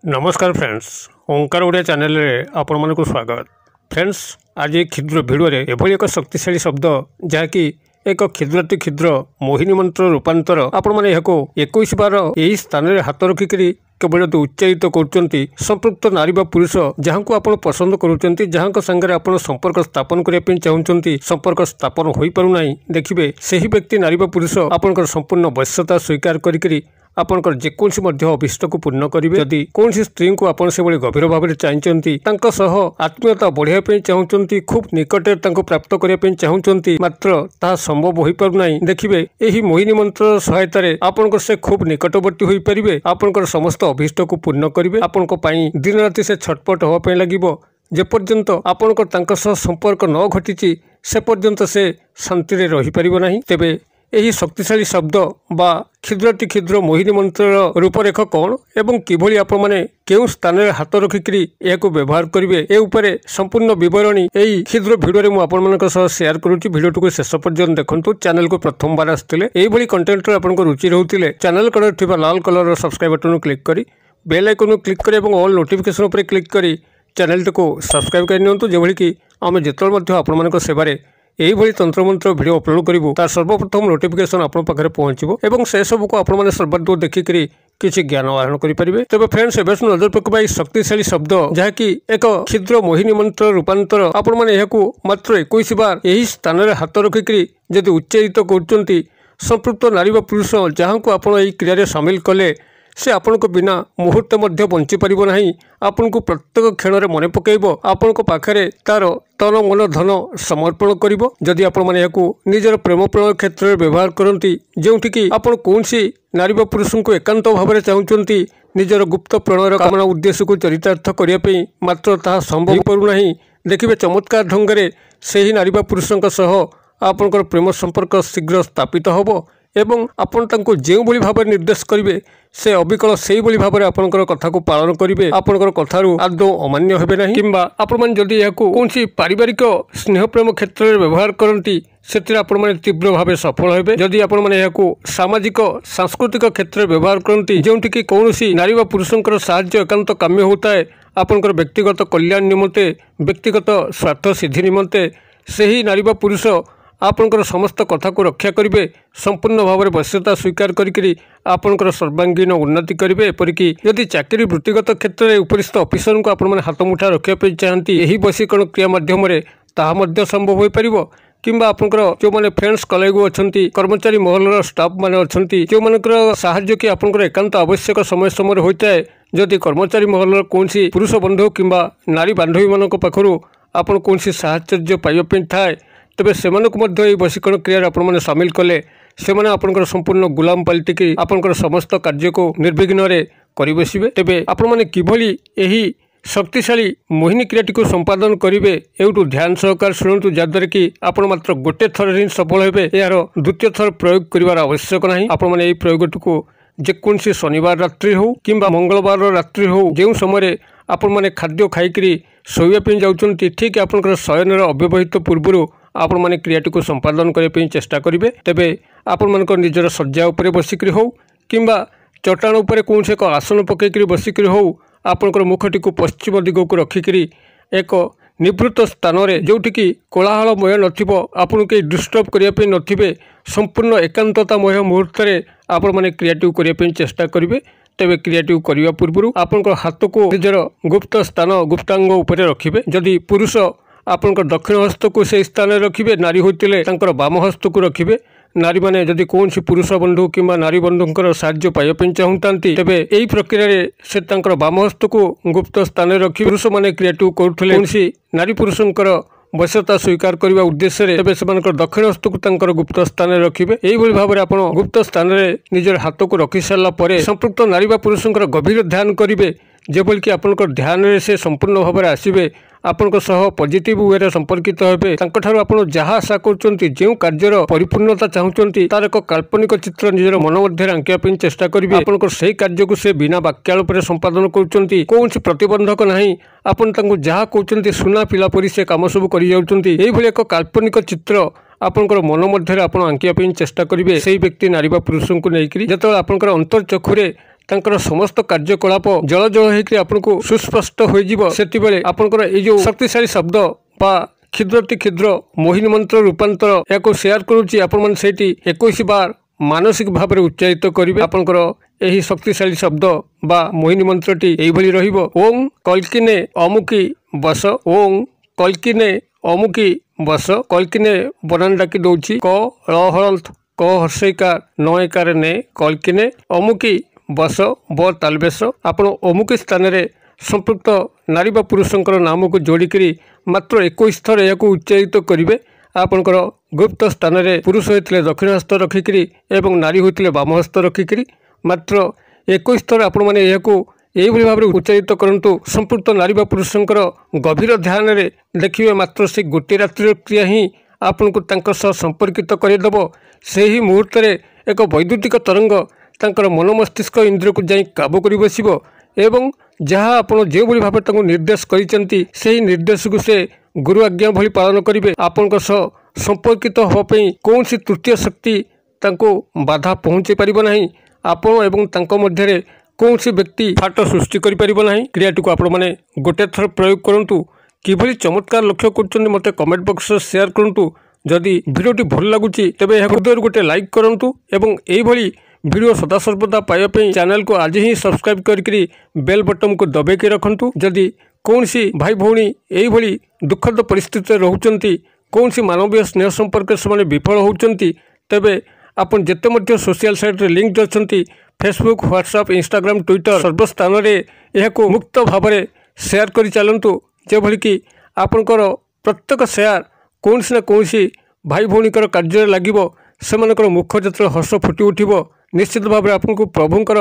नमस्कार फ्रेंड्स, ओंकार ओडिया चैनल रे आपण मानक स्वागत। फ्रेंड्स, आज एक क्षुद्र भिडियो एभली एक शक्तिशाली शब्द जहाँकि एक क्षुद्रति क्षुद्र मोहिनी मंत्र रूपांतर आपण मैंने 21 बार यही स्थान में हाथ रखिकी केवल उच्चारित कर संपृक्त नारी बा पुरुष जहाँ को आप पसंद करुँच जहाँ सांगे आप संपर्क स्थापन करने चाहते संपर्क स्थापन हो पारना देखिए से ही व्यक्ति नारी बा पुरुष आपंकर संपूर्ण वश्यता स्वीकार करी आपंकर जेकोसी अभिष्ट को पूर्ण करेंगे। जदि कौन स्त्री को आप गभीर भाव में चाहते आत्मीयता बढ़ाई चाहते खूब निकटे प्राप्त करने चाहते मात्र ता संभव हो पारना देखिए यही मोहिनी मंत्र सहायता आपंकर से खूब निकटवर्ती हो पारे आपंकर समस्त अभिष्ट को पूर्ण करेंगे। आपण दिन राति से छटपट होगापी लगे जेपर्यंत आपंकर संपर्क न घटी से पर्यंत से शांति रही पारिबो नाही। तेबे यही शक्तिशाली शब्द बा क्षुद्रति क्षुद्र मोहिनी मंत्र रूपरेख कौन एवं किभली आप माने केउ स्थान में हाथ रखिकी यह व्यवहार करेंगे ए उपरे संपूर्ण विवरणी यही क्षुद्र भिडियो में आपण शेयर करुच्ची। भिडियो को शेष पर्यंत देखंतु। चैनल को प्रथम बार आसते यही कंटेंट आपको रुचि रोते चैनल कलर थिबा लाल कलर सब्सक्राइब बटन क्लिक करी बेल आइकन क्लिक करी और ऑल नोटिफिकेशन पर क्लिक करी चैनल को सब्सक्राइब कर नियंतु जेभली कि आम जितेबाला आपण सेवारे यही तंत्रमंत्र भिडियो अपलोड करूँ तार सर्वप्रथम नोटिफिकेशन आप पहुँचो और से सब को आपने सर्वाधिक देखिकी किसी ज्ञान आहरण करेंगे। तेज फ्रेंड्स एवं नजर पकड़ा शक्तिशाली शब्द जहाँकि एक क्षुद्र मोहिनी मंत्र रूपांतर आपण मैंने मात्र 21 बार यही स्थान में हाथ रखिकी जदि उच्चारित कर संपृक्त नारी व पुरुष जहाँ को आप क्रिया सामिल कले से आपण को बिना मुहूर्त मध्य बंची पारिबो नहीं। आपण को प्रत्येक क्षण में मन पकेइबो आपण को पाखरे तार तन मन धन समर्पण करिबो। जदि आपण माने याकू निजर प्रेम प्रणय क्षेत्र में व्यवहार करती जोठी कि आपण कोनसी नारी व पुरुष को एकांत भाव में चाहते निजर गुप्त प्रणयर कामना उद्देश्य को चरितार्थ करने मात्र ताहा संभव हो पारु नहीं। देखिए चमत्कार ढंग से ही नारी व पुरुषों सह आपणकर प्रेम संपर्क शीघ्र स्थापित होबो एवं आपण तांको जेउ भली भाव निर्देश करेंगे से अविकल से भाव में आपंकर कथा को पालन करेंगे आपंकर कथारू आदौ अमान्य हेबे नहीं किंबा आपण माने जदि याकू कोनसी पारिवारिक स्नेह प्रेम क्षेत्र में व्यवहार करती से आपण माने तीव्र भाव सफल हेबे। जदि आपण माने याकू सामाजिक सांस्कृतिक क्षेत्र में व्यवहार करती जोंठी कि कौनसी नारी व पुरुषंकर साहाय्य एकांत काम्य होता है आपंकर व्यक्तिगत कल्याण निमंते व्यक्तिगत स्वार्थ सिद्धि निमंते से ही नारी व पुरुष आपणकर समस्त कथा को रक्षा करेंगे संपूर्ण भाव में वश्यता स्वीकार करी आपणकर सर्वांगीन उन्नति करेंगे। एपरिक यदि चाकरी वृत्तिगत क्षेत्र में उपरिस्थ ऑफिसर को आपण हाथ मुठा रखापी चाहती यही वशीकरण क्रिया माध्यम ताहा संभव हो पार किंबा आपंकर जो मैंने फ्रेंड्स कलेग अच्छा कर्मचारी महल स्टाफ मैंने अच्छा जो मानकर साहाय्य कि आपंकर एकांत आवश्यक समय समय होता है जदि कर्मचारी महल कौन पुरुष बंधु किंबा नारी बांधवी मान पाखु आप कौन साहचर्य पाइबापी थाए तेबे से वशीकरण क्रिया आपने सामिल कले से आपंकर संपूर्ण गुलाम पलटिकी आपंकर समस्त कार्य को निर्विघ्न कर बसवे। तेबे आपण माने किभली यही शक्तिशाली मोहिनी क्रियाटी को संपादन करेंगे एवटू ध्यान सहकार शुणु जहाद्वारा कि आप मात्र गोटे थर ही सफल हेबे यार द्वितीय थर प्रयोग करिवार आवश्यक नहीं। आपण माने प्रयोगटी को जेकोसी शनिवार रात्रि हो किंबा मंगलवार रात्रि हो जो समय आपण माने खाद्य खाईकरी शोवापी जाउछंती ठीक आपनकर शयनर अव्यवहित पूर्व आपण माने क्रियाटी को संपादन करने चेष्टा करेंगे। तेबे आपण मानकर निजर शज्या उपरे बसिकरी हो किंबा चट्टाण उपरे कौन एक आसन पकईकरी बसिकरी हो आपनकर मुखटी को पश्चिम दिग को रखिकी एक निवृत्त स्थान में जोठी कि कोलाहलमय नथिबो आपन के डिस्टर्ब करने नथिबे संपूर्ण एकांततामय मुहूर्त आपण माने क्रियाटी करने चेष्टा करेंगे। तेबे क्रियाटी करने पूर्व आपन हाथ को निजर गुप्त स्थान गुप्तांग उपरे रखिबे। जदि पुरुष आपंकर दक्षिण हस्त को से स्थान रखिए नारी होते बाम हस्त को रखिए। नारी माने जदि कौन पुरुष बंधु किंबा नारी बंधुंकर साहाय्य पाइबापी चाहती तेबे यही प्रक्रिया से बाम हस्त को गुप्त स्थान रखी पुरुष माने क्रियाटी करुले कौन नारी पुरुषंकर वश्यता स्वीकार करने उद्देश्य तेबे से दक्षिण हस्त को गुप्त स्थान रखिए। यही भाव में आप गुप्त स्थान में निजर हाथ को रखी सारापर संपृक्त नारी व पुरुषंकर गभीर ध्यान करेंगे जेभली कि आपंकर ध्यान से संपूर्ण भाव में आसवे आपण पॉजिटिव वे संपर्कित हेबे आप जहाँ आशा कर कार्यर परिपूर्णता चाहते तार एक काल्पनिक चित्र निजर मन मध्य आंकिया चेष्टा करेंगे। आपण से कार्य को से बिना वाक्याल पर संपादन कर कौन प्रतिबंधक नहीं आपण जहाँ कहते सुना पिला परी से कम सब कर एक काल्पनिक चित्र आपणकर मन मध्य आप आंकिया चेष्टा करेंगे से व्यक्ति नारी पुरुष को लेकर जो आपंकर अंतर्चक्षुरे तांकर समस्त कार्यकलाप जल जल होकर आपको सुस्पष्ट होते आपंकर ये शक्तिशाली शब्द बा क्षुद्रति क्षुद्र मोहिनी मंत्र रूपांतर या शेयर करुच्ची आपण से 21 बार मानसिक भाव में उच्चारित करेंगे आपंकर यही शक्तिशाली शब्द बा मोहिनी मंत्रटी यही रहिबो ओं कल्किने अमुकी बस ओं कल्किने अमुकी बस कल्किने बनान डाकी दौची क हलंत क हर्षिकार नयकार ने कल्किने अमुकी बस ब तालबेश आपण अमुकी स्थान में संपृक्त नारी बा पुरुषंकर नाम को जोड़िकी मात्र 21 थर या उच्चारित करेंगे आपणकर गुप्त स्थान में पुरुष होते दक्षिण हस्त रखिकी एवं नारी होते बाम हस्त रखिकी मात्र 21 थर आपण मैंने यही भाव में उच्चारित करूँ संपृक्त नारी बा पुरुषंकर गभीर ध्यान में देखिए मात्र से गोटे रात्रि क्रिया ही आपन को संपर्कित करदेव से ही मुहूर्त एक वैद्युतिक तरंग तांकर मन मस्तिष्क इंद्रिय को जाई काबू कर बस एवं जहाँ आपड़ जो भाव में निर्देश करिसेंती से निर्देश को से गुरु आज्ञा भली पालन करेंगे आपण संपर्कित होगापी कौन सी तृतीय शक्ति तांको बाधा पहुँचे पारिबो नहीं आपण एवं तांको मध्यरे कौन सी व्यक्ति फाट सृष्टि करि पारिबो नहीं क्रियाटी को आपण माने गोटे थर प्रयोग करंतु किभली चमत्कार लक्ष्य करछन्ते मते कमेंट बॉक्स रे शेयर करंतु जदि वीडियोटी भल लागुची तेबे हृदय गोटे लाइक करंतु एवं एई भली वीडियो सदासर्वदा पाइबा चैनल को आज ही सब्सक्राइब करके बेल बटन को दबाई रखंतु जदि कौन सी भाई भौणी यही दुखद परिस्थिति रोचंती कौन सी मानवीय स्नेह संपर्क से विफल होती तेबे आपन जेते मध्य सोशल साइट रे लिंक अच्छी फेसबुक व्हाट्सएप इंस्टाग्राम ट्विटर सर्वस्थान में यह मुक्त भाव में शेयर कर चलतु जो भली कि आपणकर प्रत्येक शेयर कौन सी ना कौन सी भाई भौणीकर कार्य लगे से मुख जो हर्ष फुटी उठिबो निश्चित भाव में आपको प्रभुंकर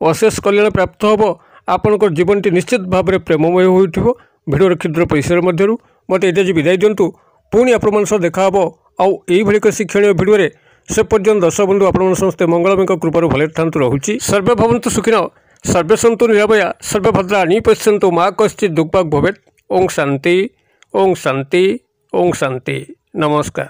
अशेष कल्याण प्राप्त होब आपंकर जीवन टी निश्चित भाव में प्रेममय हो भिडियो क्षुद्र परिसर मध्य मत ये विदाय दिंतु पुणी आपण देखा आउ यही शिक्षण भिडियो से पर्यंत दर्शक बंधु आपण समस्ते मंगलमय कृपा भले था रोचे सर्वे भवन्तु सुखिन सर्वे सन्तु निरामया सर्वे भद्राणि पश्यन्तु मा कश्चित् दुःखभाग् भवेत् ओं शांति ओं शांति ओं शांति नमस्कार।